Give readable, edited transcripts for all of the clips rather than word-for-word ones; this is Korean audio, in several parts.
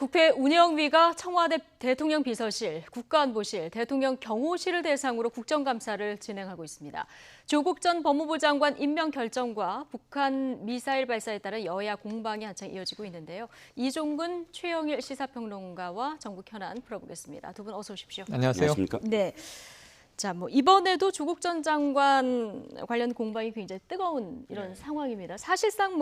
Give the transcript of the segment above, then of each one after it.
국회 운영위가 청와대 대통령 비서실, 국가안보실, 대통령 경호실을 대상으로 국정감사를 진행하고 있습니다. 조국 전 법무부 장관 임명 결정과 북한 미사일 발사에 따른 여야 공방이 한창 이어지고 있는데요. 이종근, 최영일 시사평론가와 전국 현안 풀어보겠습니다. 두 분 어서 오십시오. 안녕하세요. 안녕하십니까? 네. 자, 이번에도 조국 전 장관 관련 공방이 굉장히 뜨거운 이런 상황입니다. 사실상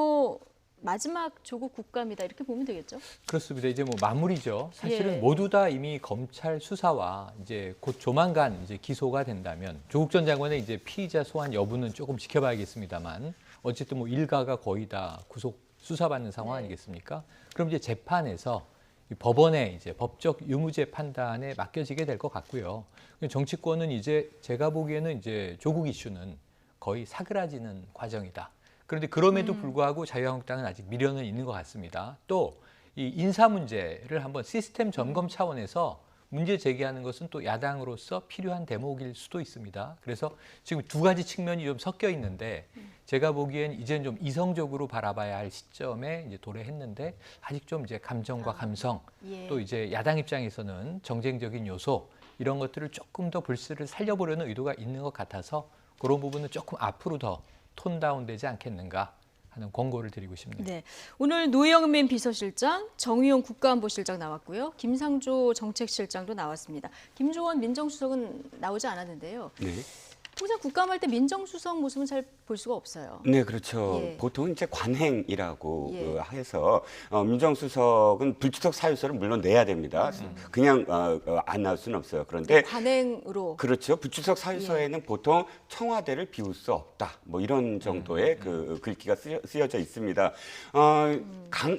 마지막 조국 국감이다 이렇게 보면 되겠죠? 그렇습니다. 이제 마무리죠. 사실은 예. 모두 다 이미 검찰 수사와 이제 곧 조만간 이제 기소가 된다면 조국 전 장관의 이제 피의자 소환 여부는 조금 지켜봐야겠습니다만 어쨌든 일가가 거의 다 구속 수사받는 상황 아니겠습니까? 그럼 이제 재판에서 이 법원의 이제 법적 유무죄 판단에 맡겨지게 될 것 같고요. 정치권은 이제 제가 보기에는 이제 조국 이슈는 거의 사그라지는 과정이다. 그런데 그럼에도 불구하고 자유한국당은 아직 미련은 있는 것 같습니다. 또 이 인사 문제를 한번 시스템 점검 차원에서 문제 제기하는 것은 또 야당으로서 필요한 대목일 수도 있습니다. 그래서 지금 두 가지 측면이 좀 섞여 있는데 제가 보기엔 이제는 좀 이성적으로 바라봐야 할 시점에 이제 도래했는데 아직 좀 이제 감정과 감성 또 이제 야당 입장에서는 정쟁적인 요소 이런 것들을 조금 더 불씨를 살려보려는 의도가 있는 것 같아서 그런 부분은 조금 앞으로 더 톤 다운되지 않겠는가 하는 권고를 드리고 싶네요. 네, 오늘 노영민 비서실장, 정의용 국가안보실장 나왔고요. 김상조 정책실장도 나왔습니다. 김조원 민정수석은 나오지 않았는데요. 네. 통상 국감할 때 민정수석 모습은 잘 볼 수가 없어요. 네, 그렇죠. 예. 보통 이제 관행이라고 예. 해서 민정수석은 불출석 사유서를 물론 내야 됩니다. 그냥 안 나올 수는 없어요. 그런데 관행으로. 그렇죠. 불출석 사유서에는 보통 청와대를 비울 수 없다. 이런 정도의 그 글귀가 쓰여져 있습니다.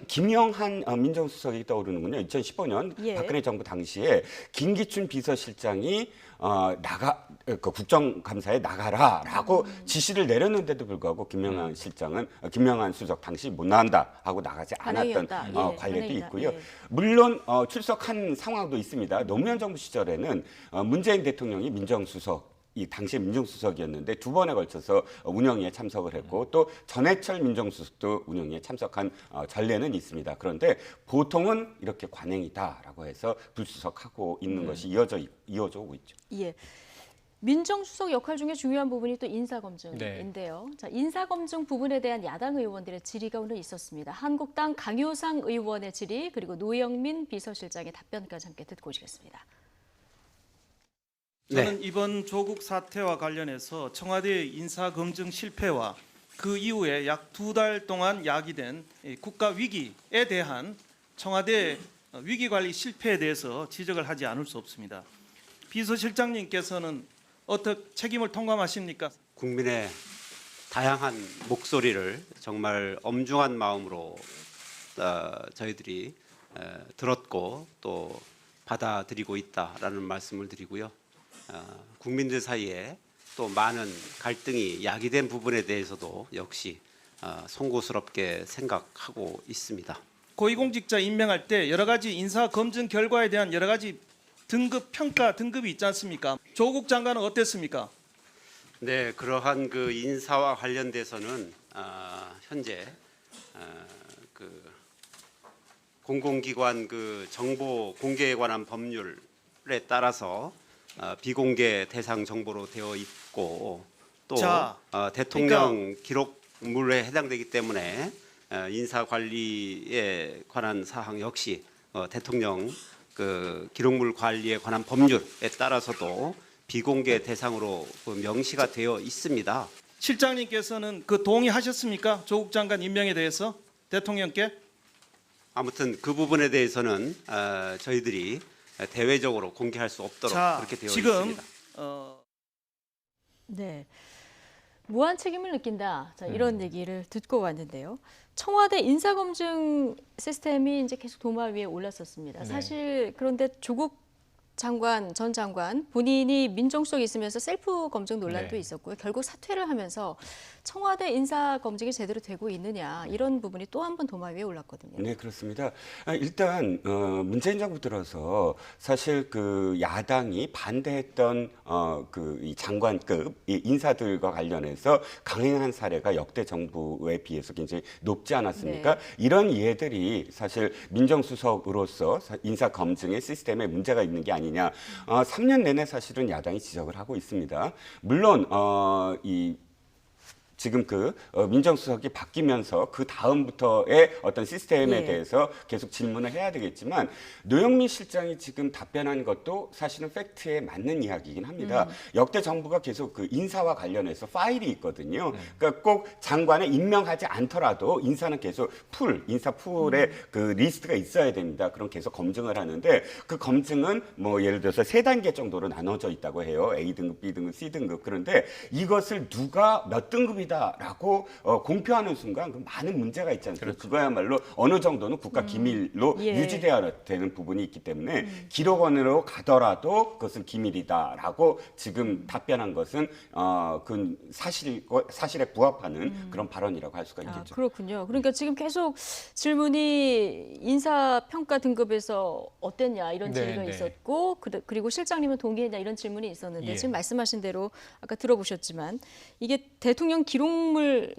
김영한 민정수석이 떠오르는군요. 2015년 예. 박근혜 정부 당시에 김기춘 비서실장이 국정감사에 나가라라고 지시를 내렸는데도 불구하고 김영한 수석 당시 못 나간다 하고 나가지 않았던 관행이었다. 관례도 관행이다. 있고요. 예. 물론 출석한 상황도 있습니다. 노무현 정부 시절에는 문재인 대통령이 이 당시에 민정수석이었는데 두 번에 걸쳐서 운영위에 참석을 했고 또 전해철 민정수석도 운영위에 참석한 전례는 있습니다. 그런데 보통은 이렇게 관행이다라고 해서 불수석하고 있는 것이 이어져 오고 있죠. 예. 민정수석 역할 중에 중요한 부분이 또 인사검증인데요. 자, 인사검증 부분에 대한 야당 의원들의 질의가 오늘 있었습니다. 한국당 강효상 의원의 질의 그리고 노영민 비서실장의 답변까지 함께 듣고 오시겠습니다. 저는 이번 조국 사태와 관련해서 청와대 인사검증 실패와 그 이후에 약 2달 동안 야기된 국가 위기에 대한 청와대 위기관리 실패에 대해서 지적을 하지 않을 수 없습니다. 비서실장님께서는 어떻게 책임을 통감하십니까? 국민의 다양한 목소리를 정말 엄중한 마음으로 저희들이 들었고 또 받아들이고 있다라는 말씀을 드리고요. 국민들 사이에 또 많은 갈등이 야기된 부분에 대해서도 역시 송구스럽게 생각하고 있습니다. 고위공직자 임명할 때 여러 가지 인사 검증 결과에 대한 여러 가지 등급이 있지 않습니까? 조국 장관은 어땠습니까? 네, 그러한 그 인사와 관련돼서는 현재 그 공공기관 그 정보 공개에 관한 법률에 따라서 비공개 대상 정보로 되어 있고 또 대통령 기록물에 해당되기 때문에 인사 관리에 관한 사항 역시 대통령 그 기록물 관리에 관한 법률에 따라서도 비공개 대상으로 명시가 되어 있습니다. 실장님께서는 그 동의하셨습니까? 조국 장관 임명에 대해서 대통령께? 아무튼 그 부분에 대해서는 저희들이 대외적으로 공개할 수 없도록 그렇게 되어 있습니다. 네, 무한 책임을 느낀다. 자, 이런 얘기를 듣고 왔는데요. 청와대 인사검증 시스템이 이제 계속 도마 위에 올랐었습니다. 네. 사실 그런데 조국 전 장관 본인이 민정수석에 있으면서 셀프 검증 논란도 네. 있었고요. 결국 사퇴를 하면서 청와대 인사 검증이 제대로 되고 있느냐 이런 부분이 또 한 번 도마 위에 올랐거든요. 네, 그렇습니다. 일단 문재인 정부 들어서 사실 그 야당이 반대했던 이 장관급 이 인사들과 관련해서 강행한 사례가 역대 정부에 비해서 굉장히 높지 않았습니까? 네. 이런 예들이 사실 민정수석으로서 인사 검증의 시스템에 문제가 있는 게 아니냐. 3년 내내 사실은 야당이 지적을 하고 있습니다. 물론 지금 민정수석이 바뀌면서 그 다음부터의 어떤 시스템에 예. 대해서 계속 질문을 해야 되겠지만 노영민 실장이 지금 답변한 것도 사실은 팩트에 맞는 이야기이긴 합니다. 역대 정부가 계속 그 인사와 관련해서 파일이 있거든요. 그러니까 꼭 장관을 임명하지 않더라도 인사는 계속 인사 풀에 그 리스트가 있어야 됩니다. 그럼 계속 검증을 하는데 그 검증은 뭐 예를 들어서 3단계 정도로 나눠져 있다고 해요. A등급, B등급, C등급. 그런데 이것을 누가 몇 등급이다 라고 공표하는 순간 그 많은 문제가 있지 않습니까? 그렇죠. 그거야말로 어느 정도는 국가 기밀로 예. 유지되어야 되는 부분이 있기 때문에 기록원으로 가더라도 그것은 기밀이다라고 지금 답변한 것은 그 사실에 부합하는 그런 발언이라고 할 수가 있겠죠. 그렇군요. 그러니까 지금 계속 질문이 인사평가 등급에서 어땠냐 이런 네, 질의가 네. 있었고 그리고 실장님은 동의했냐 이런 질문이 있었는데 예. 지금 말씀하신 대로 아까 들어보셨지만 이게 대통령 기록물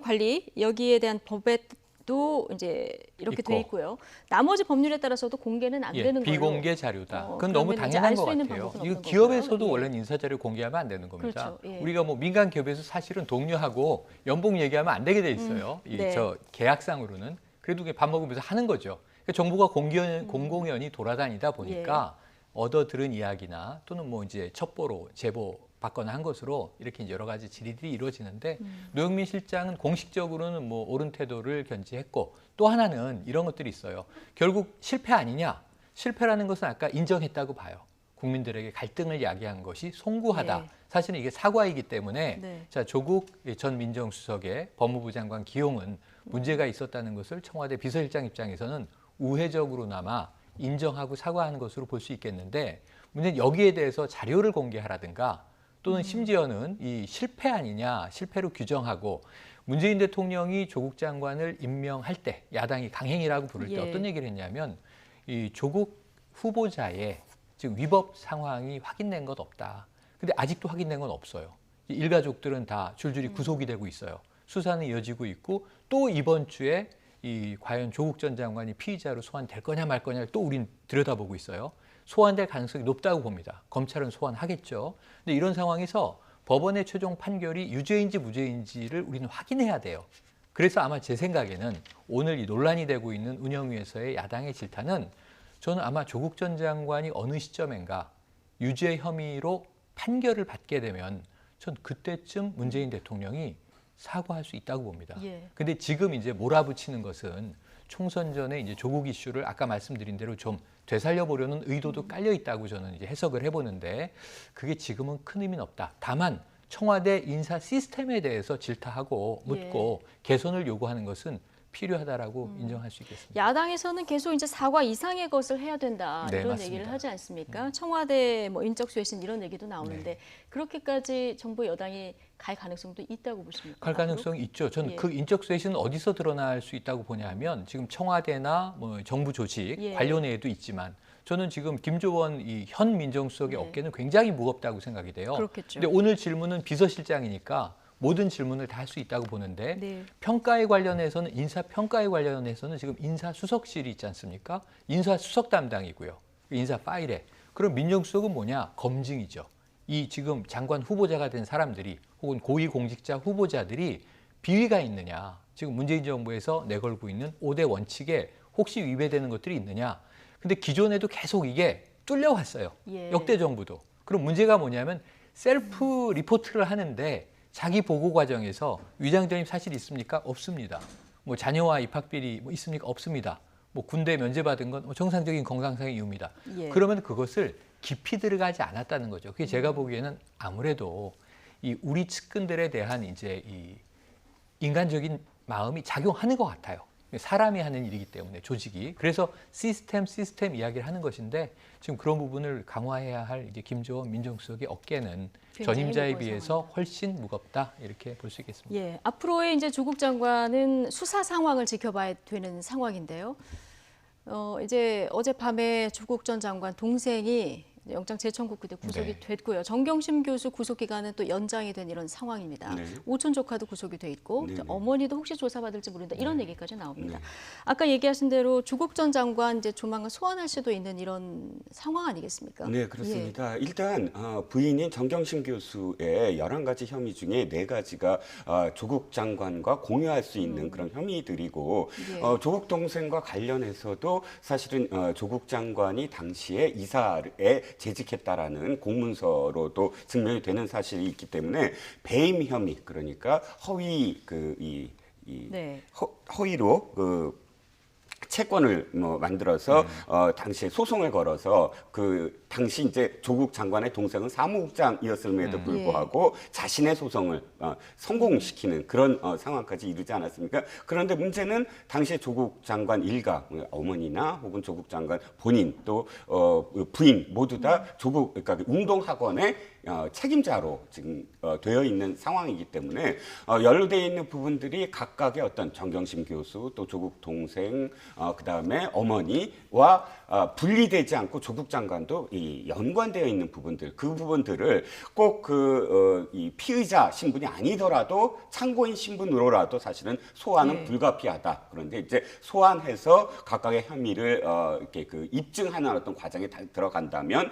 관리 여기에 대한 법에도 이제 이렇게 돼 있고. 있고요. 나머지 법률에 따라서도 공개는 안 예, 되는 걸로. 비공개 자료다. 그건 너무 그러면 이제 당연한 알 것 수 있는 같아요. 방법은 이거 없는 기업에서도 건가요? 예. 원래는 인사자료 공개하면 안 되는 겁니다. 그렇죠. 예. 우리가 뭐 민간 기업에서 사실은 동료하고 연봉 얘기하면 안 되게 돼 있어요. 네. 저 계약상으로는 그래도 그냥 밥 먹으면서 하는 거죠. 그러니까 정부가 공공연히 돌아다니다 보니까 얻어 들은 이야기나 또는 뭐 이제 첩보로 제보 받거나 한 것으로 이렇게 이제 여러 가지 질의들이 이루어지는데 노영민 실장은 공식적으로는 뭐 옳은 태도를 견지했고 또 하나는 이런 것들이 있어요. 결국 실패 아니냐? 실패라는 것은 아까 인정했다고 봐요. 국민들에게 갈등을 야기한 것이 송구하다. 네. 사실은 이게 사과이기 때문에 네. 자, 조국 전 민정수석의 법무부 장관 기용은 문제가 있었다는 것을 청와대 비서실장 입장에서는 우회적으로나마 인정하고 사과하는 것으로 볼 수 있겠는데 문제는 여기에 대해서 자료를 공개하라든가 또는 심지어는 이 실패 아니냐, 실패로 규정하고 문재인 대통령이 조국 장관을 임명할 때 야당이 강행이라고 부를 때 예. 어떤 얘기를 했냐면 이 조국 후보자의 지금 위법 상황이 확인된 것 없다. 근데 아직도 확인된 건 없어요. 일가족들은 다 줄줄이 구속이 되고 있어요. 수사는 이어지고 있고 또 이번 주에 이 과연 조국 전 장관이 피의자로 소환될 거냐 말 거냐를 또 우린 들여다보고 있어요. 소환될 가능성이 높다고 봅니다. 검찰은 소환하겠죠. 근데 이런 상황에서 법원의 최종 판결이 유죄인지 무죄인지를 우리는 확인해야 돼요. 그래서 아마 제 생각에는 오늘 이 논란이 되고 있는 운영위에서의 야당의 질타는 저는 아마 조국 전 장관이 어느 시점인가 유죄 혐의로 판결을 받게 되면 전 그때쯤 문재인 대통령이 사과할 수 있다고 봅니다. 예. 근데 지금 이제 몰아붙이는 것은 총선 전에 이제 조국 이슈를 아까 말씀드린 대로 좀 되살려 보려는 의도도 깔려 있다고 저는 이제 해석을 해보는데 그게 지금은 큰 의미는 없다. 다만 청와대 인사 시스템에 대해서 질타하고 묻고 개선을 요구하는 것은 필요하다라고 인정할 수 있겠습니다. 야당에서는 계속 이제 사과 이상의 것을 해야 된다 네, 이런 맞습니다. 얘기를 하지 않습니까? 청와대 뭐 인적 쇄신 이런 얘기도 나오는데 그렇게까지 정부 여당이 갈 가능성도 있다고 보십니까? 갈 가능성이 있죠. 저는 예. 그 인적 쇄신은 어디서 드러날 수 있다고 보냐면 지금 청와대나 뭐 정부 조직 예. 관련회에도 있지만 저는 지금 김조원 이 현 민정수석의 네. 어깨는 굉장히 무겁다고 생각이 돼요. 그렇겠죠. 근데 오늘 질문은 비서실장이니까 모든 질문을 다 할 수 있다고 보는데 네. 평가에 관련해서는 인사평가에 관련해서는 지금 인사수석실이 있지 않습니까? 인사수석 담당이고요. 인사 파일에. 그럼 민정수석은 뭐냐? 검증이죠. 이 지금 장관 후보자가 된 사람들이 혹은 고위공직자 후보자들이 비위가 있느냐. 지금 문재인 정부에서 내걸고 있는 5대 원칙에 혹시 위배되는 것들이 있느냐. 근데 기존에도 계속 이게 뚫려왔어요. 예. 역대 정부도. 그럼 문제가 뭐냐면 셀프 리포트를 하는데 자기 보고 과정에서 위장전입 사실이 있습니까? 없습니다. 뭐 자녀와 입학 비리 뭐 있습니까? 없습니다. 뭐 군대 면제받은 건 정상적인 건강상의 이유입니다. 예. 그러면 그것을 깊이 들어가지 않았다는 거죠. 그게 제가 보기에는 아무래도 이 우리 측근들에 대한 이제 이 인간적인 마음이 작용하는 것 같아요. 사람이 하는 일이기 때문에 조직이. 그래서 시스템 이야기를 하는 것인데 지금 그런 부분을 강화해야 할 이제 김조원 민정수석의 어깨는 굉장히 전임자에 무거운 비해서 상황이다. 훨씬 무겁다 이렇게 볼 수 있겠습니다. 예, 앞으로의 이제 조국 장관은 수사 상황을 지켜봐야 되는 상황인데요. 이제 어젯밤에 조국 전 장관 동생이 영장 재청구 끝에 구속이 네. 됐고요. 정경심 교수 구속 기간은 또 연장이 된 이런 상황입니다. 네. 오촌 조카도 구속이 돼 있고 네, 네. 어머니도 혹시 조사받을지 모른다 이런 네. 얘기까지 나옵니다. 네. 아까 얘기하신 대로 조국 전 장관 이제 조만간 소환할 수도 있는 이런 상황 아니겠습니까? 네, 그렇습니다. 일단 부인인 정경심 교수의 11가지 혐의 중에 4가지가 조국 장관과 공유할 수 있는 그런 혐의들이고 예. 조국 동생과 관련해서도 사실은 조국 장관이 당시에 이사에 재직했다라는 공문서로도 증명이 되는 사실이 있기 때문에 배임 혐의, 그러니까 허위 네. 허위로 채권을 만들어서 당시에 소송을 걸어서 당시 이제 조국 장관의 동생은 사무국장이었음에도 불구하고 자신의 소송을 성공시키는 그런 상황까지 이르지 않았습니까? 그런데 문제는 당시에 조국 장관 일가, 어머니나 혹은 조국 장관 본인 또 부인 모두 다 그러니까 운동학원의 책임자로 지금 되어 있는 상황이기 때문에 연루되어 있는 부분들이 각각의 어떤 정경심 교수 또 조국 동생 그다음에 어머니와 분리되지 않고 조국 장관도 연관되어 있는 부분들, 그 부분들을 꼭 이 피의자 신분이 아니더라도 참고인 신분으로라도 사실은 소환은 네. 불가피하다. 그런데 이제 소환해서 각각의 혐의를 이렇게 입증하는 어떤 과정에 들어간다면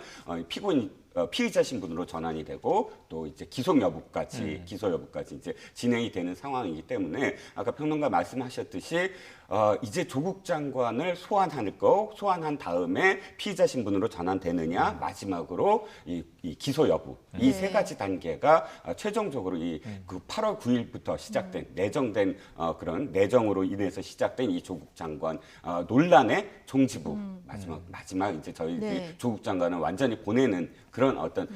피의자 신분으로 전환이 되고 또 이제 기소 여부까지 이제 진행이 되는 상황이기 때문에 아까 평론가 말씀하셨듯이 이제 조국 장관을 소환한 다음에 피의자 신분으로 전환되느냐 마지막으로 이 기소 여부 이 세 가지 단계가 최종적으로 그 8월 9일부터 시작된 내정된 그런 내정으로 인해서 시작된 이 조국 장관 논란의 종지부 마지막 이제 저희 네. 조국 장관을 완전히 보내는 그런 어떤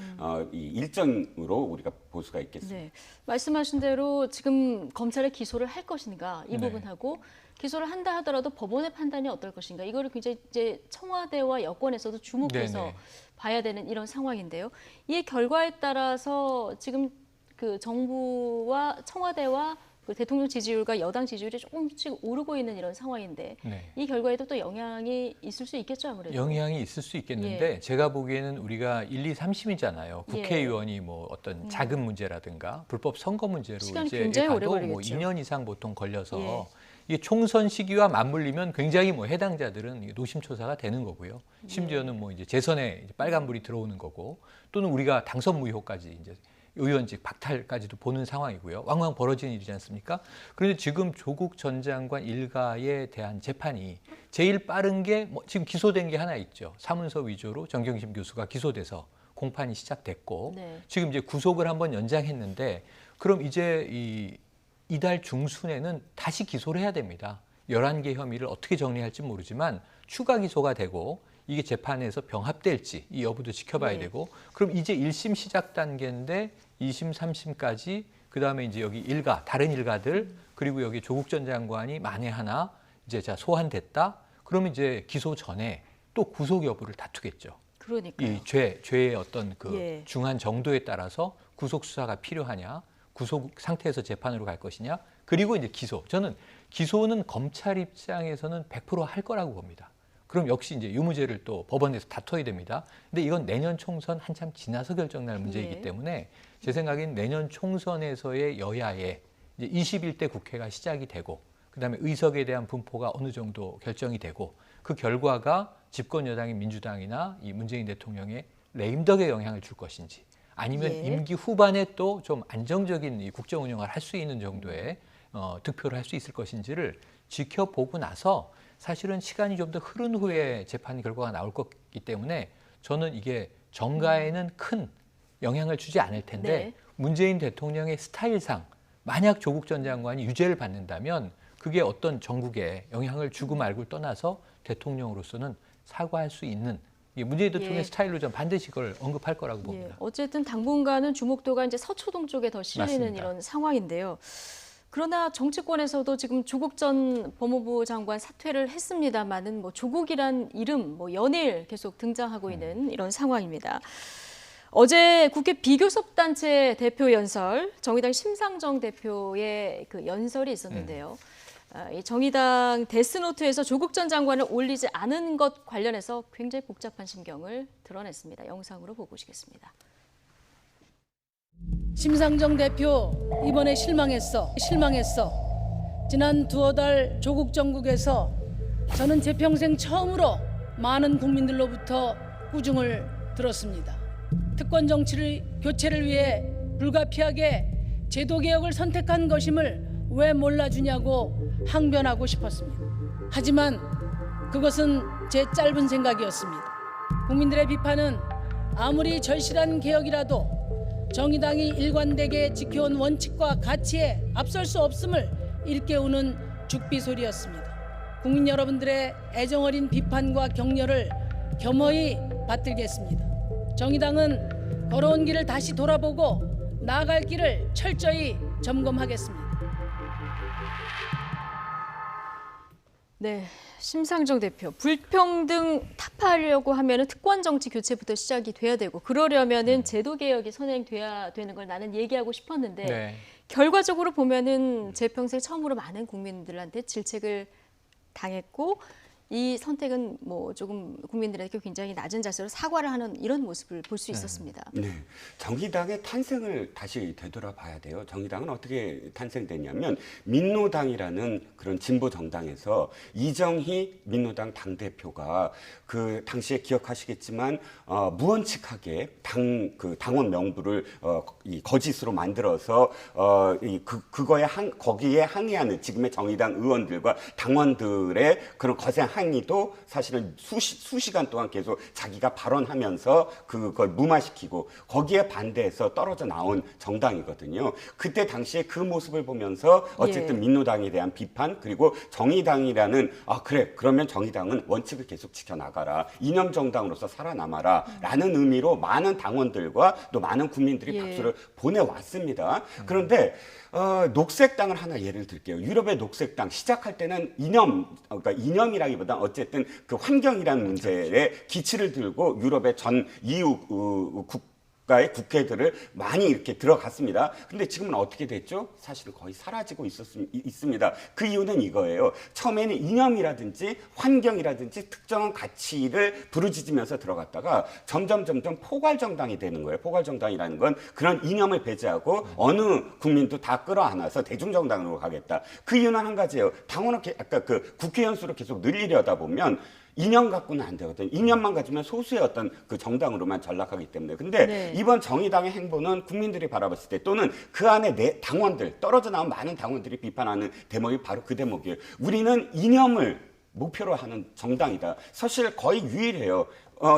이 일정으로 우리가 볼 수가 있겠습니다. 네. 말씀하신 대로 지금 검찰에 기소를 할 것인가 이 네. 부분하고 기소를 한다 하더라도 법원의 판단이 어떨 것인가 이거를 굉장히 이제 청와대와 여권에서도 주목해서 네네. 봐야 되는 이런 상황인데요. 이 결과에 따라서 지금 그 정부와 청와대와 그 대통령 지지율과 여당 지지율이 조금씩 오르고 있는 이런 상황인데 네. 이 결과에도 또 영향이 있을 수 있겠죠 아무래도. 영향이 있을 수 있겠는데 예. 제가 보기에는 우리가 1, 2, 3심이잖아요. 국회의원이 뭐 어떤 자금 문제라든가 불법 선거 문제로 시간이 이제 굉장히 오래 가도 뭐 걸리겠죠. 2년 이상 보통 걸려서 예. 이게 총선 시기와 맞물리면 굉장히 뭐 해당자들은 노심초사가 되는 거고요. 심지어는 뭐 이제 재선에 이제 빨간불이 들어오는 거고 또는 우리가 당선 무효까지 이제 의원직 박탈까지도 보는 상황이고요. 왕왕 벌어지는 일이지 않습니까? 그런데 지금 조국 전 장관 일가에 대한 재판이 제일 빠른 게 뭐 지금 기소된 게 하나 있죠. 사문서 위조로 정경심 교수가 기소돼서 공판이 시작됐고 네. 지금 이제 구속을 한번 연장했는데 그럼 이제 이달 중순에는 다시 기소를 해야 됩니다. 11개 혐의를 어떻게 정리할지 모르지만 추가 기소가 되고 이게 재판에서 병합될지 이 여부도 지켜봐야 네. 되고 그럼 이제 1심 시작 단계인데 2심, 3심까지 그다음에 이제 여기 다른 일가들 그리고 여기 조국 전 장관이 만에 하나 이제 소환됐다. 그러면 이제 기소 전에 또 구속 여부를 다투겠죠. 그러니까요. 이 죄의 어떤 예. 중한 정도에 따라서 구속 수사가 필요하냐, 구속 상태에서 재판으로 갈 것이냐, 그리고 이제 기소. 저는 기소는 검찰 입장에서는 100% 할 거라고 봅니다. 그럼 역시 이제 유무죄를 또 법원에서 다퉈야 됩니다. 근데 이건 내년 총선 한참 지나서 결정날 문제이기 예. 때문에 제 생각엔 내년 총선에서의 여야의 이제 21대 국회가 시작이 되고 그다음에 의석에 대한 분포가 어느 정도 결정이 되고 그 결과가 집권 여당인 민주당이나 이 문재인 대통령의 레임덕에 영향을 줄 것인지 아니면 예. 임기 후반에 또 좀 안정적인 이 국정 운영을 할 수 있는 정도의 득표를 할 수 있을 것인지를 지켜보고 나서 사실은 시간이 좀 더 흐른 후에 재판 결과가 나올 거기 때문에 저는 이게 정가에는 큰 영향을 주지 않을 텐데 네. 문재인 대통령의 스타일상 만약 조국 전 장관이 유죄를 받는다면 그게 어떤 전국에 영향을 주고 말고를 떠나서 대통령으로서는 사과할 수 있는 문재인 대통령의 예. 스타일로 좀 반드시 그걸 언급할 거라고 예, 봅니다. 어쨌든 당분간은 주목도가 이제 서초동 쪽에 더 실리는 맞습니다. 이런 상황인데요. 그러나 정치권에서도 지금 조국 전 법무부 장관 사퇴를 했습니다만은 뭐 조국이란 이름, 뭐 연일 계속 등장하고 있는 이런 상황입니다. 어제 국회 비교섭단체 대표 연설, 정의당 심상정 대표의 그 연설이 있었는데요. 이 정의당 데스노트에서 조국 전 장관을 올리지 않은 것 관련해서 굉장히 복잡한 심경을 드러냈습니다. 영상으로 보고 오시겠습니다. 심상정 대표 이번에 실망했어. 지난 두어 달 조국 정국에서 저는 제 평생 처음으로 많은 국민들로부터 꾸중을 들었습니다. 특권 정치를 교체를 위해 불가피하게 제도 개혁을 선택한 것임을 왜 몰라주냐고 항변하고 싶었습니다. 하지만 그것은 제 짧은 생각이었습니다. 국민들의 비판은 아무리 절실한 개혁이라도 정의당이 일관되게 지켜온 원칙과 가치에 앞설 수 없음을 일깨우는 죽비소리였습니다. 국민 여러분들의 애정어린 비판과 격려를 겸허히 받들겠습니다. 정의당은 걸어온 길을 다시 돌아보고 나아갈 길을 철저히 점검하겠습니다. 네, 심상정 대표. 불평등 타파하려고 하면은 특권 정치 교체부터 시작이 돼야 되고 그러려면은 제도 개혁이 선행돼야 되는 걸 나는 얘기하고 싶었는데 네. 결과적으로 보면은 제 평생 처음으로 많은 국민들한테 질책을 당했고 이 선택은 뭐 조금 국민들에게 굉장히 낮은 자세로 사과를 하는 이런 모습을 볼 수 있었습니다. 네, 정의당의 탄생을 다시 되돌아봐야 돼요. 정의당은 어떻게 탄생됐냐면 민노당이라는 그런 진보 정당에서 이정희 민노당 당대표가 그 당시에 기억하시겠지만 무원칙하게 당원 명부를 이 거짓으로 만들어서 거기에 항의하는 지금의 정의당 의원들과 당원들의 그런 거센 항의도 사실은 수시간 동안 계속 자기가 발언하면서 그걸 무마시키고 거기에 반대해서 떨어져 나온 정당이거든요. 그때 당시에 그 모습을 보면서 어쨌든 민노당에 대한 비판 그리고 정의당이라는 그래 그러면 정의당은 원칙을 계속 지켜나가라. 이념 정당으로서 살아남아라 라는 의미로 많은 당원들과 또 많은 국민들이 박수를 보내왔습니다. 그런데 녹색당을 하나 예를 들게요. 유럽의 녹색당 시작할 때는 그러니까 이념이라기보다 어쨌든 그 환경이라는 문제에 기치를 들고 유럽의 전 EU 국가의 국회들을 많이 이렇게 들어갔습니다. 근데 지금은 어떻게 됐죠? 사실은 거의 사라지고 있습니다. 그 이유는 이거예요. 처음에는 이념이라든지 환경이라든지 특정한 가치를 부르짖으면서 들어갔다가 점점 포괄정당이 되는 거예요. 포괄정당이라는 건 그런 이념을 배제하고 어느 국민도 다 끌어안아서 대중정당으로 가겠다. 그 이유는 한 가지예요. 당원을 아까 그 국회의원 수를 계속 늘리려다 보면 이념 갖고는 안 되거든요. 이념만 가지면 소수의 어떤 그 정당으로만 전락하기 때문에. 근데 이번 정의당의 행보는 국민들이 바라봤을 때 또는 그 안에 당원들, 떨어져 나온 많은 당원들이 비판하는 대목이 바로 그 대목이에요. 우리는 이념을 목표로 하는 정당이다. 사실 거의 유일해요.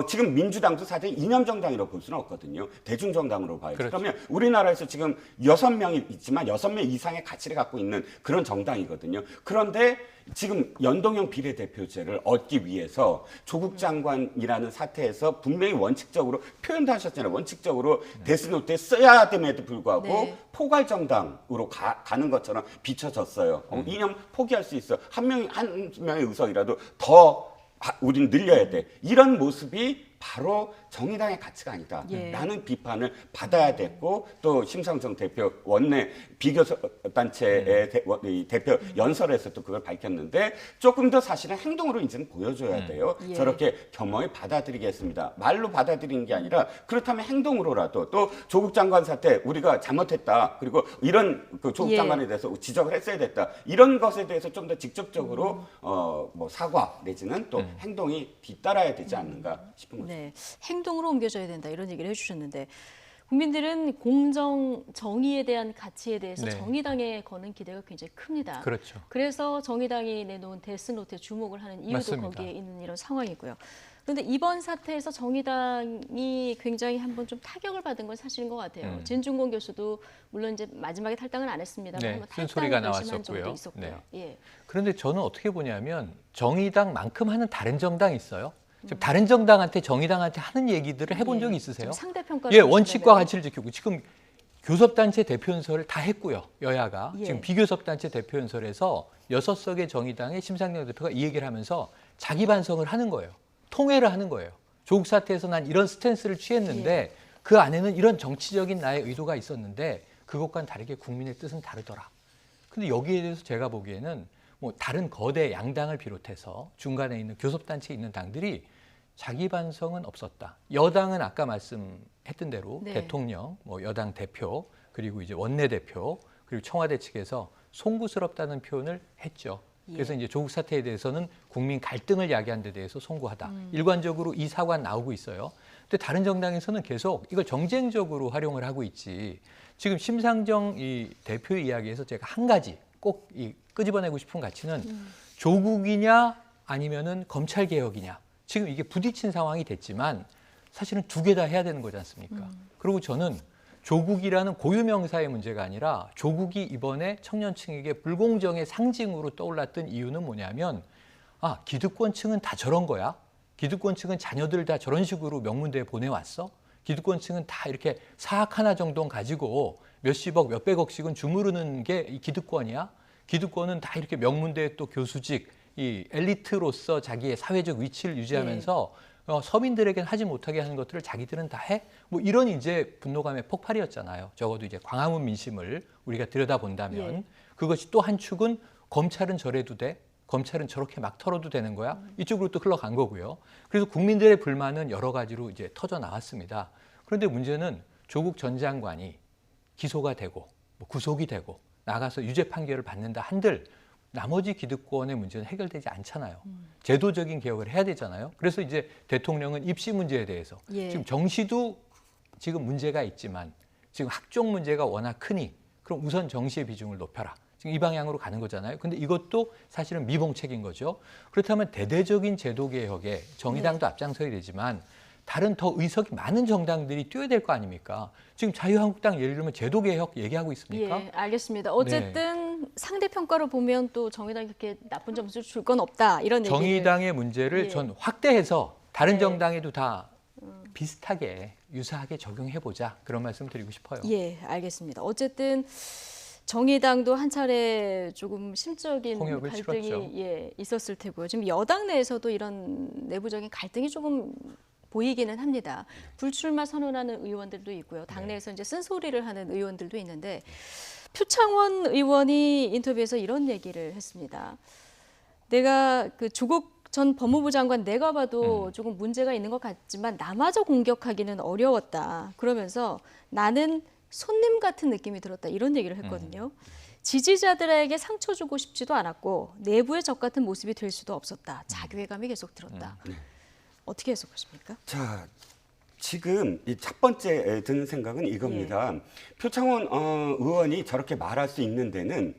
지금 민주당도 사실 이념 정당이라고 볼 수는 없거든요. 대중정당으로 봐야죠. 그렇죠. 그러면 우리나라에서 지금 6명이 있지만 6명 이상의 가치를 갖고 있는 그런 정당이거든요. 그런데 지금 연동형 비례대표제를 얻기 위해서 조국 장관이라는 사태에서 분명히 원칙적으로 표현도 하셨잖아요. 원칙적으로 데스노트에 써야 됨에도 불구하고 포괄정당으로 가는 것처럼 비춰졌어요. 이념 포기할 수 있어. 한 명의 의석이라도 더 우리는 늘려야 돼. 이런 모습이 바로 정의당의 가치가 아니다. 라는 비판을 받아야 됐고 또 심상정 대표 원내 비교단체의 대표 연설에서도 그걸 밝혔는데 조금 더 사실은 행동으로 이제는 보여줘야 돼요. 저렇게 겸허히 받아들이겠습니다. 말로 받아들이는 게 아니라 그렇다면 행동으로라도 또 조국 장관 사태 우리가 잘못했다. 그리고 이런 그 조국 장관에 대해서 지적을 했어야 됐다. 이런 것에 대해서 좀 더 직접적으로 뭐 사과 내지는 또 행동이 뒤따라야 되지 않는가 싶은 거죠. 네, 행동으로 옮겨져야 된다 이런 얘기를 해주셨는데 국민들은 공정, 정의에 대한 가치에 대해서 정의당에 거는 기대가 굉장히 큽니다. 그렇죠. 그래서 정의당이 내놓은 데스노트에 주목을 하는 이유도 맞습니다. 거기에 있는 이런 상황이고요. 그런데 이번 사태에서 정의당이 굉장히 한번 좀 타격을 받은 건 사실인 것 같아요. 진중권 교수도 물론 이제 마지막에 탈당은 안 했습니다만 네, 한번 쓴소리가 탈당을 결심한 나왔었고요. 적도 있었고요. 네. 그런데 저는 어떻게 보냐면 정의당만큼 하는 다른 정당이 있어요. 지금 다른 정당한테 정의당한테 하는 얘기들을 해본 적이 있으세요? 좀 상대평가를 예, 원칙과 가치를 지키고 지금 교섭단체 대표연설을 다 했고요. 여야가. 예. 지금 비교섭단체 대표연설에서 6석의 정의당의 심상정 대표가 이 얘기를 하면서 자기 반성을 하는 거예요. 통회를 하는 거예요. 조국 사태에서 난 이런 스탠스를 취했는데 그 안에는 이런 정치적인 나의 의도가 있었는데 그것과는 다르게 국민의 뜻은 다르더라. 근데 여기에 대해서 제가 보기에는 뭐 다른 거대 양당을 비롯해서 중간에 있는 교섭단체에 있는 당들이 자기 반성은 없었다. 여당은 아까 말씀했던 대로 네. 대통령, 뭐 여당 대표, 그리고 이제 원내대표, 그리고 청와대 측에서 송구스럽다는 표현을 했죠. 그래서 이제 조국 사태에 대해서는 국민 갈등을 야기한 데 대해서 송구하다. 일관적으로 이 사과는 나오고 있어요. 근데 다른 정당에서는 계속 이걸 정쟁적으로 활용을 하고 있지. 지금 심상정 이 대표 이야기에서 제가 한 가지 꼭 이 끄집어내고 싶은 가치는 조국이냐 아니면은 검찰 개혁이냐. 지금 이게 부딪힌 상황이 됐지만 사실은 두 개 다 해야 되는 거지 않습니까? 그리고 저는 조국이라는 고유명사의 문제가 아니라 조국이 이번에 청년층에게 불공정의 상징으로 떠올랐던 이유는 뭐냐면 아, 기득권층은 다 저런 거야? 기득권층은 자녀들 다 저런 식으로 명문대에 보내왔어? 기득권층은 다 이렇게 사학 하나 정도 가지고 몇십억, 몇백억씩은 주무르는 게 이 기득권이야? 기득권은 다 이렇게 명문대에 또 교수직, 이 엘리트로서 자기의 사회적 위치를 유지하면서 서민들에게는 하지 못하게 하는 것들을 자기들은 다 해? 뭐 이런 이제 분노감의 폭발이었잖아요. 적어도 이제 광화문 민심을 우리가 들여다본다면 그것이 또 한 축은 검찰은 저래도 돼? 검찰은 저렇게 막 털어도 되는 거야? 이쪽으로 또 흘러간 거고요. 그래서 국민들의 불만은 여러 가지로 이제 터져 나왔습니다. 그런데 문제는 조국 전 장관이 기소가 되고 뭐 구속이 되고 나가서 유죄 판결을 받는다 한들 나머지 기득권의 문제는 해결되지 않잖아요. 제도적인 개혁을 해야 되잖아요. 그래서 이제 대통령은 입시 문제에 대해서 지금 정시도 지금 문제가 있지만 지금 학종 문제가 워낙 크니 그럼 우선 정시의 비중을 높여라. 지금 이 방향으로 가는 거잖아요. 근데 이것도 사실은 미봉책인 거죠. 그렇다면 대대적인 제도 개혁에 정의당도 앞장서야 되지만 다른 더 의석이 많은 정당들이 뛰어야 될 거 아닙니까? 지금 자유한국당 예를 들면 제도 개혁 얘기하고 있습니까? 예, 알겠습니다. 어쨌든 상대 평가로 보면 또 정의당이 그렇게 나쁜 점수를 줄 건 없다 이런 얘기를. 정의당의 문제를 전 확대해서 다른 네. 정당에도 다 비슷하게 유사하게 적용해 보자 그런 말씀 드리고 싶어요. 예, 알겠습니다. 어쨌든 정의당도 한 차례 조금 심적인 홍역을 갈등이 치렀죠. 있었을 테고요. 지금 여당 내에서도 이런 내부적인 갈등이 조금 보이기는 합니다. 불출마 선언하는 의원들도 있고요. 당내에서 이제 쓴소리를 하는 의원들도 있는데 표창원 의원이 인터뷰에서 이런 얘기를 했습니다. 내가 그 조국 전 법무부 장관 내가 봐도 조금 문제가 있는 것 같지만 나마저 공격하기는 어려웠다. 그러면서 나는 손님 같은 느낌이 들었다. 이런 얘기를 했거든요. 지지자들에게 상처 주고 싶지도 않았고 내부의 적 같은 모습이 될 수도 없었다. 자괴감이 계속 들었다. 어떻게 해석하십니까? 자, 지금 이 첫 번째 드는 생각은 이겁니다. 표창원 의원이 저렇게 말할 수 있는 데는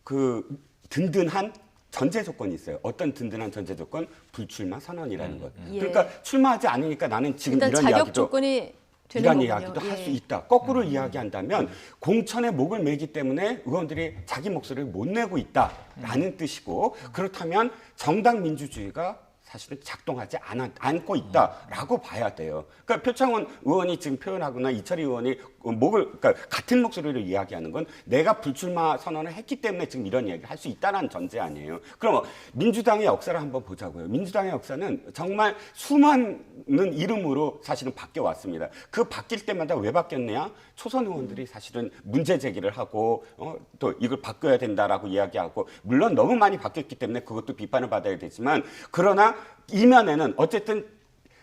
그 든든한 전제 조건이 있어요. 어떤 든든한 전제 조건? 불출마 선언이라는 것. 그러니까 출마하지 않으니까 나는 지금 일단 이런 자격 이야기도 조건이 되는 이런 거군요. 이야기도 할 수 있다. 거꾸로 이야기한다면 공천에 목을 매기 때문에 의원들이 자기 목소리를 못 내고 있다라는 뜻이고 그렇다면 정당 민주주의가 사실은 작동하지 않고 있다라고 봐야 돼요. 그러니까 표창원 의원이 지금 표현하거나 이철희 의원이 그러니까 같은 목소리를 이야기하는 건 내가 불출마 선언을 했기 때문에 지금 이런 이야기를 할 수 있다는 전제 아니에요. 그럼 민주당의 역사를 한번 보자고요. 민주당의 역사는 정말 수많은 이름으로 사실은 바뀌어 왔습니다. 그 바뀔 때마다 왜 바뀌었냐? 초선 의원들이 사실은 문제 제기를 하고 또 이걸 바꿔야 된다라고 이야기하고 물론 너무 많이 바뀌었기 때문에 그것도 비판을 받아야 되지만 그러나 이면에는 어쨌든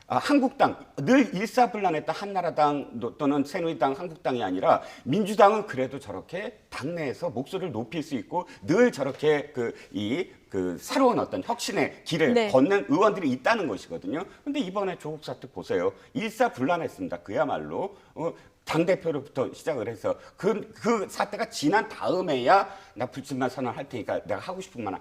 한국당 늘 일사불란했던 한나라당 또는 새누리당, 한국당이 아니라 민주당은 그래도 저렇게 당내에서 목소리를 높일 수 있고 늘 저렇게 그 새로운 어떤 혁신의 길을 걷는 의원들이 있다는 것이거든요. 근데 이번에 조국 사태 보세요. 일사불란했습니다. 그야말로 당대표로부터 시작을 해서 그 사태가 지난 다음에야 나 불출마 선언할 테니까 내가 하고 싶은 말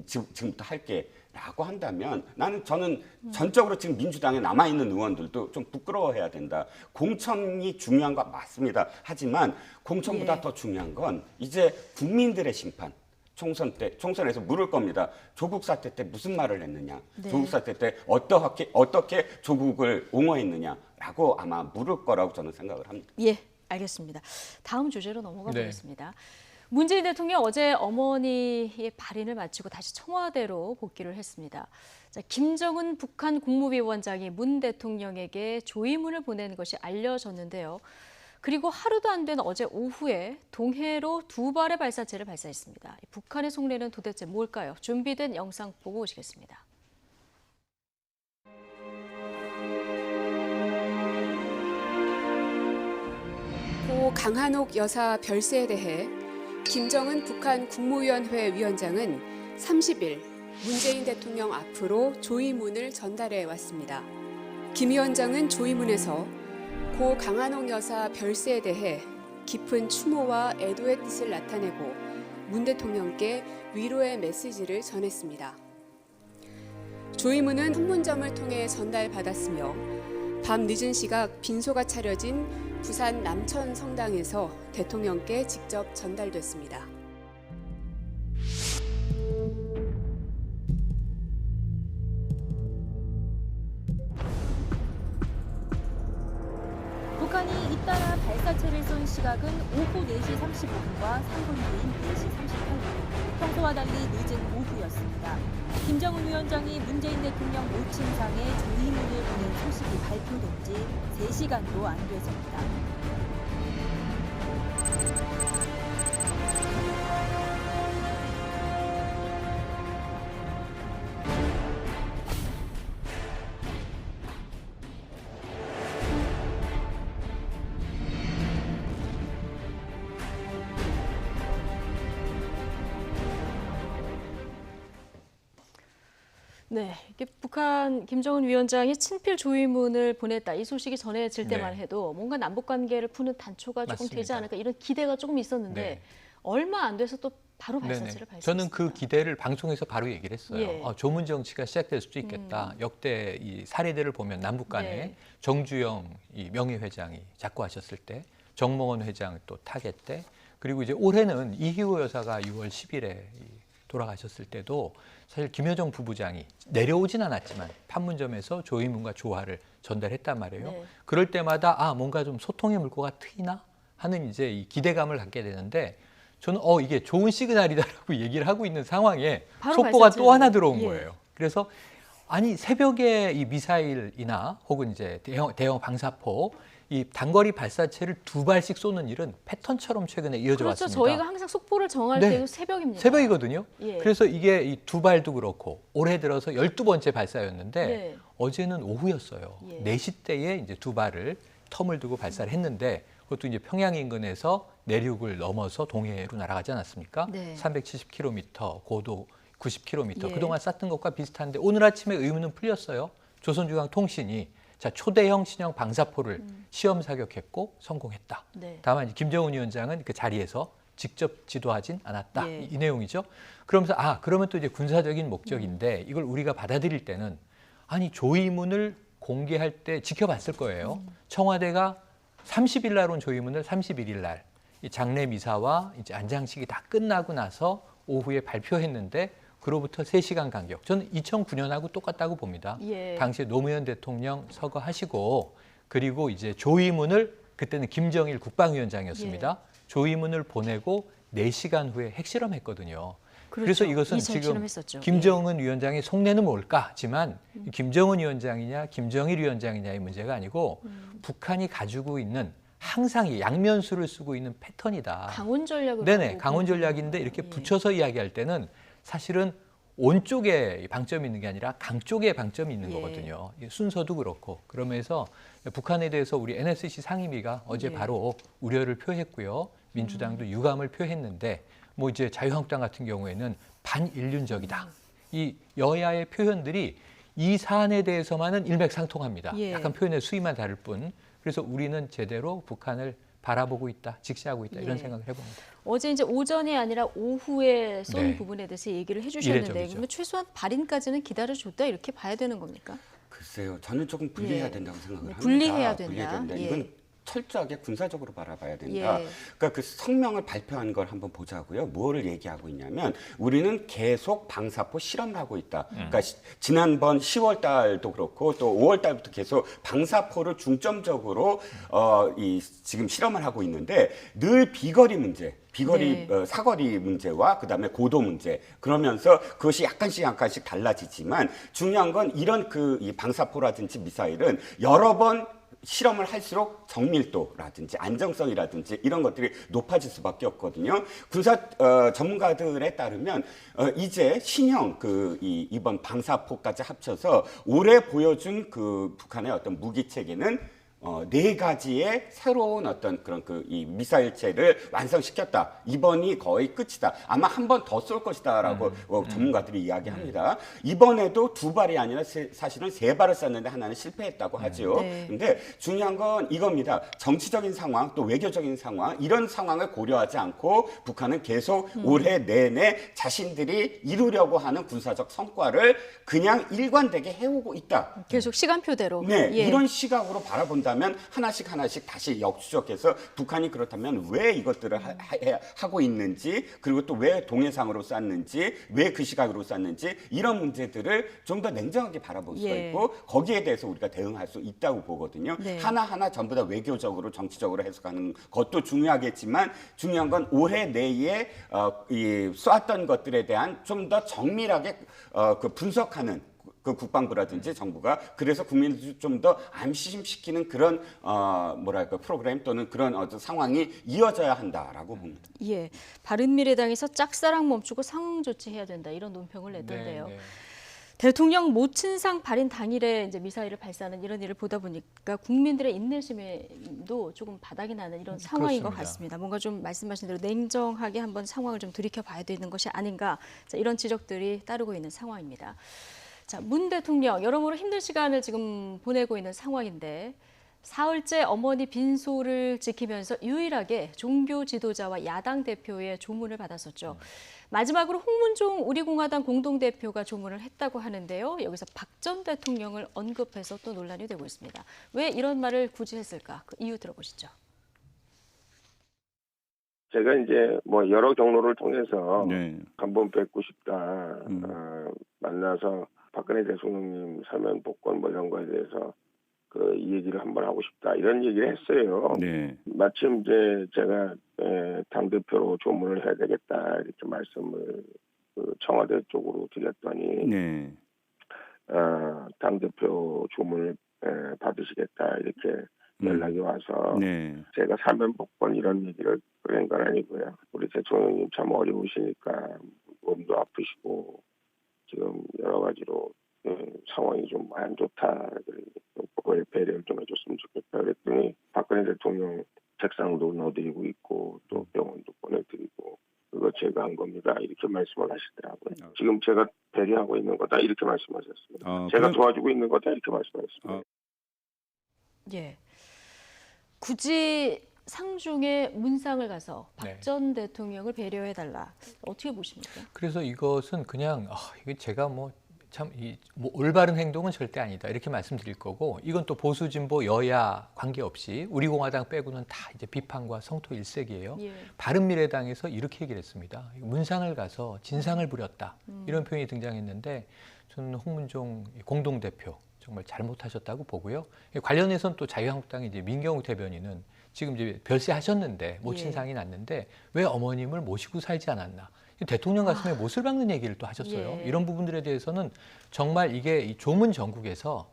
지금부터 할게. 라고 한다면 저는 전적으로 지금 민주당에 남아있는 의원들도 좀 부끄러워해야 된다. 공천이 중요한 거 맞습니다. 하지만 공천보다 더 중요한 건 이제 국민들의 심판. 총선에서 물을 겁니다. 조국 사태 때 무슨 말을 했느냐. 조국 사태 때 어떻게 조국을 옹호했느냐라고 아마 물을 거라고 저는 생각을 합니다. 예, 알겠습니다. 다음 주제로 넘어가 네. 보겠습니다. 문재인 대통령 어제 어머니의 발인을 마치고 다시 청와대로 복귀를 했습니다. 자, 김정은 북한 국무위원장이 문 대통령에게 조의문을 보낸 것이 알려졌는데요. 그리고 하루도 안 된 어제 오후에 동해로 2발의 발사체를 발사했습니다. 북한의 속내는 도대체 뭘까요? 준비된 영상 보고 오시겠습니다. 고 강한옥 여사 별세에 대해 김정은 북한 국무위원회 위원장은 30일 문재인 대통령 앞으로 조의문을 전달해 왔습니다. 김 위원장은 조의문에서 고 강한옥 여사 별세에 대해 깊은 추모와 애도의 뜻을 나타내고 문 대통령께 위로의 메시지를 전했습니다. 조의문은 판문점을 통해 전달받았으며 밤 늦은 시각 빈소가 차려진 부산 남천 성당에서 대통령께 직접 전달됐습니다. 북한이 잇따라 발사체를 쏜 시각은 오후 4시 35분과 3분 후인 4시 38분. 평소와 달리 늦은 오후였습니다. 김정은 위원장이 문재인 대통령 모친상에 조의문을 보낸 소식이 발표된 지 3시간도 안 돼서입니다. 네, 이게 북한 김정은 위원장이 친필 조의문을 보냈다 이 소식이 전해질 때만 네. 해도 뭔가 남북 관계를 푸는 단초가 조금 되지 맞습니다. 않을까 이런 기대가 조금 있었는데 네. 얼마 안 돼서 또 바로 네네. 발사체를 발사했습니다. 저는 그 기대를 방송에서 바로 얘기를 했어요. 예. 조문 정치가 시작될 수도 있겠다. 역대 이 사례들을 보면 남북 간에 네. 정주영 이 명예회장이 작고하셨을 때, 정몽원 회장 또 타겟 때, 그리고 이제 올해는 이희호 여사가 6월 10일에 돌아가셨을 때도 사실 김여정 부부장이 내려오진 않았지만 판문점에서 조의문과 조화를 전달했단 말이에요. 네. 그럴 때마다 뭔가 좀 소통의 물꼬가 트이나 하는 이제 이 기대감을 갖게 되는데 저는 이게 좋은 시그널이다라고 얘기를 하고 있는 상황에 바로 속보가 발사체를. 또 하나 들어온 예. 거예요. 그래서 아니 새벽에 이 미사일이나 혹은 이제 대형 방사포 이 단거리 발사체를 2발씩 쏘는 일은 패턴처럼 최근에 이어져 그렇죠. 왔습니다. 저희가 항상 속보를 정할 네. 때도 새벽입니다. 새벽이거든요. 예. 그래서 이게 이 2발도 그렇고 올해 들어서 12번째 발사였는데 네. 어제는 오후였어요. 예. 4시 때에 이제 2발을 텀을 두고 발사를 했는데 그것도 이제 평양 인근에서 내륙을 넘어서 동해로 날아가지 않았습니까? 네. 370km, 고도 90km. 예. 그동안 쐈던 것과 비슷한데 오늘 아침에 의문은 풀렸어요. 조선중앙통신이 자, 초대형 신형 방사포를 시험 사격했고 성공했다. 네. 다만 김정은 위원장은 그 자리에서 직접 지도하진 않았다. 예. 이 내용이죠. 그러면서 그러면 또 이제 군사적인 목적인데 이걸 우리가 받아들일 때는 아니 조의문을 공개할 때 지켜봤을 거예요. 청와대가 30일 날 온 조의문을 31일 날 이 장례 미사와 이제 안장식이 다 끝나고 나서 오후에 발표했는데 그로부터 3시간 간격. 저는 2009년하고 똑같다고 봅니다. 예. 당시에 노무현 대통령 서거하시고 그리고 이제 조의문을 그때는 김정일 국방위원장이었습니다. 예. 조의문을 보내고 4시간 후에 핵실험했거든요. 그렇죠. 그래서 이것은 이철 지금 실험했었죠. 김정은 위원장의 속내는 뭘까? 하지만 김정은 위원장이냐 김정일 위원장이냐의 문제가 아니고 북한이 가지고 있는 항상 이 양면수를 쓰고 있는 패턴이다. 강원 전략으로. 네네, 하고 강원 그렇군요. 전략인데 이렇게 예. 붙여서 이야기할 때는 사실은 온 쪽에 방점이 있는 게 아니라 강 쪽에 방점이 있는 예. 거거든요. 이 순서도 그렇고 그러면서 북한에 대해서 우리 NSC 상임위가 어제 예. 바로 우려를 표했고요. 민주당도 유감을 표했는데 뭐 이제 자유한국당 같은 경우에는 반인륜적이다. 이 여야의 표현들이 이 사안에 대해서만은 일맥상통합니다. 예. 약간 표현의 수위만 다를 뿐. 그래서 우리는 제대로 북한을 바라보고 있다, 직시하고 있다 이런 예. 생각을 해봅니다. 어제 이제 오전이 아니라 오후에 쏜 네. 부분에 대해서 얘기를 해주셨는데 이례적이죠. 그러면 최소한 발인까지는 기다려줬다 이렇게 봐야 되는 겁니까? 글쎄요, 저는 조금 분리해야 예. 된다고 생각을 네, 합니다. 분리해야 된다. 분리해야 된다. 예. 이건 철저하게 군사적으로 바라봐야 된다. 예. 그러니까 그 성명을 발표한 걸 한번 보자고요. 뭐를 얘기하고 있냐면 우리는 계속 방사포 실험을 하고 있다. 그러니까 지난번 10월 달도 그렇고 또 5월 달부터 계속 방사포를 중점적으로 지금 실험을 하고 있는데 늘 비거리 문제, 비거리 사거리 문제와 그다음에 고도 문제 그러면서 그것이 약간씩 달라지지만 중요한 건 이런 이 방사포라든지 미사일은 여러 번 실험을 할수록 정밀도라든지 안정성이라든지 이런 것들이 높아질 수밖에 없거든요. 군사 전문가들에 따르면 이제 신형 이번 방사포까지 합쳐서 올해 보여준 그 북한의 어떤 무기 체계는 4가지의 새로운 어떤 그런 이 미사일체를 완성시켰다. 이번이 거의 끝이다. 아마 한 번 더 쏠 것이다라고 전문가들이 이야기합니다. 이번에도 2발이 아니라 사실은 3발을 쐈는데 하나는 실패했다고 하죠. 근데 중요한 건 이겁니다. 정치적인 상황 또 외교적인 상황 이런 상황을 고려하지 않고 북한은 계속 올해 내내 자신들이 이루려고 하는 군사적 성과를 그냥 일관되게 해오고 있다. 계속 시간표대로. 네, 예. 이런 시각으로 바라본다면 하나씩 다시 역추적해서 북한이 그렇다면 왜 이것들을 하고 있는지 그리고 또 왜 동해상으로 쐈는지 왜 그 시각으로 쐈는지 이런 문제들을 좀 더 냉정하게 바라볼 수가 있고 거기에 대해서 우리가 대응할 수 있다고 보거든요. 네. 하나하나 전부 다 외교적으로 정치적으로 해석하는 것도 중요하겠지만 중요한 건 올해 내에 쐈던 것들에 대한 좀 더 정밀하게 분석하는 그 국방부라든지 정부가 그래서 국민들 좀 더 안심시키는 그런 프로그램 또는 그런 상황이 이어져야 한다라고 봅니다. 예, 바른미래당에서 짝사랑 멈추고 상응 조치해야 된다 이런 논평을 냈던데요. 네. 대통령 모친상 발인 당일에 이제 미사일을 발사하는 이런 일을 보다 보니까 국민들의 인내심도 조금 바닥이 나는 이런 상황인 것 같습니다. 뭔가 좀 말씀하신 대로 냉정하게 한번 상황을 좀 들이켜봐야 되는 것이 아닌가 이런 지적들이 따르고 있는 상황입니다. 자, 문 대통령 여러모로 힘든 시간을 지금 보내고 있는 상황인데 사흘째 어머니 빈소를 지키면서 유일하게 종교 지도자와 야당 대표의 조문을 받았었죠. 마지막으로 홍문종 우리공화당 공동대표가 조문을 했다고 하는데요. 여기서 박 전 대통령을 언급해서 또 논란이 되고 있습니다. 왜 이런 말을 굳이 했을까? 그 이유 들어보시죠. 제가 이제 여러 경로를 통해서 네. 한번 뵙고 싶다. 만나서 박근혜 대통령님 사면 복권 이런 거에 대해서 이 얘기를 한번 하고 싶다. 이런 얘기를 했어요. 네. 마침 이제 제가 당대표로 조문을 해야 되겠다. 이렇게 말씀을 청와대 쪽으로 드렸더니 네. 당대표 조문을 받으시겠다. 이렇게 연락이 와서 네. 제가 사면 복권 이런 얘기를 그런 건 아니고요. 우리 대통령님 참 어려우시니까 몸도 아프시고 지금 여러 가지로 상황이 좀 안 좋다. 그거에 배려를 좀 해줬으면 좋겠다. 그랬더니 박근혜 대통령 책상도 넣어드리고 있고 또 병원도 보내드리고 그거 제가 한 겁니다. 이렇게 말씀을 하시더라고요. 지금 제가 배려하고 있는 거다 이렇게 말씀하셨습니다. 제가 도와주고 있는 거다 이렇게 말씀하셨습니다. 예, 굳이 상중에 문상을 가서 박 전 대통령을 배려해달라. 어떻게 보십니까? 그래서 이것은 그냥 이게 제가 올바른 행동은 절대 아니다 이렇게 말씀드릴 거고 이건 또 보수 진보 여야 관계없이 우리 공화당 빼고는 다 이제 비판과 성토 일색이에요. 예. 바른미래당에서 이렇게 얘기를 했습니다. 문상을 가서 진상을 부렸다 이런 표현이 등장했는데 저는 홍문종 공동대표 정말 잘못하셨다고 보고요. 관련해서는 또 자유한국당의 이제 민경욱 대변인은 지금 이제 별세하셨는데 모친상이 났는데 왜 어머님을 모시고 살지 않았나? 대통령 가슴에 못을 박는 얘기를 또 하셨어요. 예. 이런 부분들에 대해서는 정말 이게 이 조문 전국에서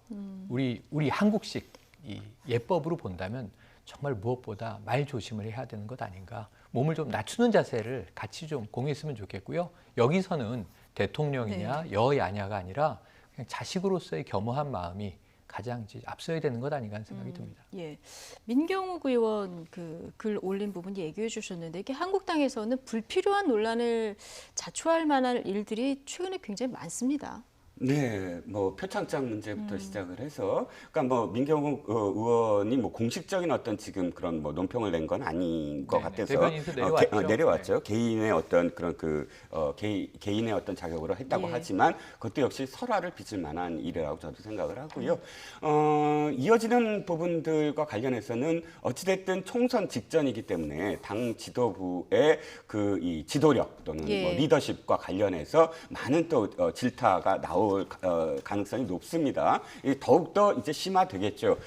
우리 한국식 이 예법으로 본다면 정말 무엇보다 말 조심을 해야 되는 것 아닌가. 몸을 좀 낮추는 자세를 같이 좀 공유했으면 좋겠고요. 여기서는 대통령이냐 여야냐가 아니라 그냥 자식으로서의 겸허한 마음이 가장 앞서야 되는 것 아닌가 하는 생각이 듭니다. 예, 민경욱 의원 글 올린 부분 얘기해 주셨는데 이게 한국당에서는 불필요한 논란을 자초할 만한 일들이 최근에 굉장히 많습니다. 네, 뭐 표창장 문제부터 시작을 해서, 그러니까 뭐 민경욱 의원이 뭐 공식적인 어떤 지금 그런 뭐 논평을 낸 건 아닌 것 네네, 같아서 대변인에서 내려왔죠. 내려왔죠. 개인의 어떤 그런 개인의 어떤 자격으로 했다고 예. 하지만 그것도 역시 설화를 빚을 만한 일이라고 저도 생각을 하고요. 이어지는 부분들과 관련해서는 어찌됐든 총선 직전이기 때문에 당 지도부의 이 지도력 또는 예. 뭐 리더십과 관련해서 많은 또 질타가 나올 가능성이 높습니다. 더욱더 이제 심화되겠죠.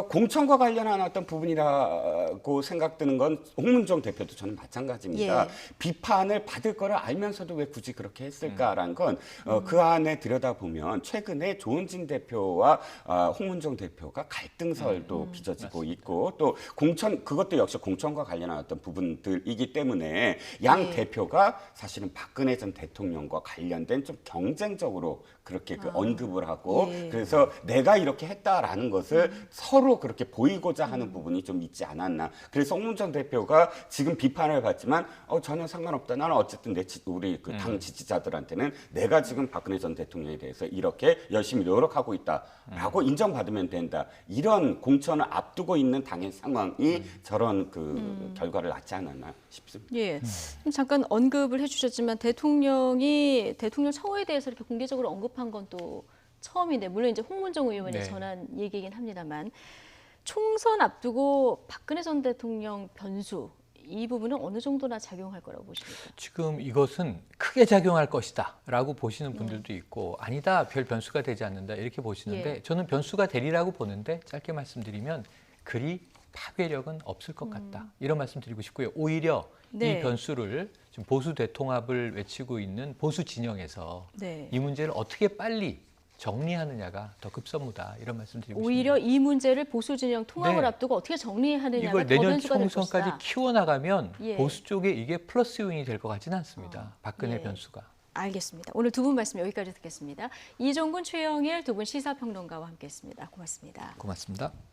공천과 관련한 어떤 부분이라고 생각드는 건 홍문종 대표도 저는 마찬가지입니다. 예. 비판을 받을 거를 알면서도 왜 굳이 그렇게 했을까라는 건 그 안에 들여다보면 최근에 조은진 대표와 홍문종 대표가 갈등설도 빚어지고 있고 또 그것도 역시 공천과 관련한 어떤 부분들이기 때문에 양 예. 대표가 사실은 박근혜 전 대통령과 관련된 좀 경쟁적으로 그렇게 언급을 하고 예. 그래서 내가 이렇게 했다라는 것을 서로 그렇게 보이고자 하는 부분이 좀 있지 않았나. 그래서 홍문종 대표가 지금 비판을 받지만 전혀 상관없다. 나는 어쨌든 우리 그 당 지지자들한테는 내가 지금 박근혜 전 대통령에 대해서 이렇게 열심히 노력하고 있다라고 인정받으면 된다. 이런 공천을 앞두고 있는 당의 상황이 저런 결과를 낳지 않았나 싶습니다. 예. 잠깐 언급을 해주셨지만 대통령 처우에 대해서 이렇게 공개적으로 언급한 건 또 처음인데 물론 이제 홍문종 의원이 네. 전한 얘기이긴 합니다만 총선 앞두고 박근혜 전 대통령 변수 이 부분은 어느 정도나 작용할 거라고 보십니까? 지금 이것은 크게 작용할 것이다라고 보시는 분들도 있고 아니다, 별 변수가 되지 않는다 이렇게 보시는데 예. 저는 변수가 되리라고 보는데 짧게 말씀드리면 그리 파괴력은 없을 것 같다. 이런 말씀드리고 싶고요. 오히려 네. 이 변수를 지금 보수 대통합을 외치고 있는 보수 진영에서 네. 이 문제를 어떻게 빨리 정리하느냐가 더 급선무다. 이런 말씀드리고 싶습니다. 오히려 이 문제를 보수 진영 통합을 네. 앞두고 어떻게 정리하느냐가 이걸 더 내년 변수가 될 총선까지 것이다. 키워나가면 예. 보수 쪽에 이게 플러스 요인이 될 것 같지는 않습니다. 박근혜 예. 변수가. 알겠습니다. 오늘 두 분 말씀 여기까지 듣겠습니다. 이종근, 최영일 두 분 시사평론가와 함께했습니다. 고맙습니다. 고맙습니다.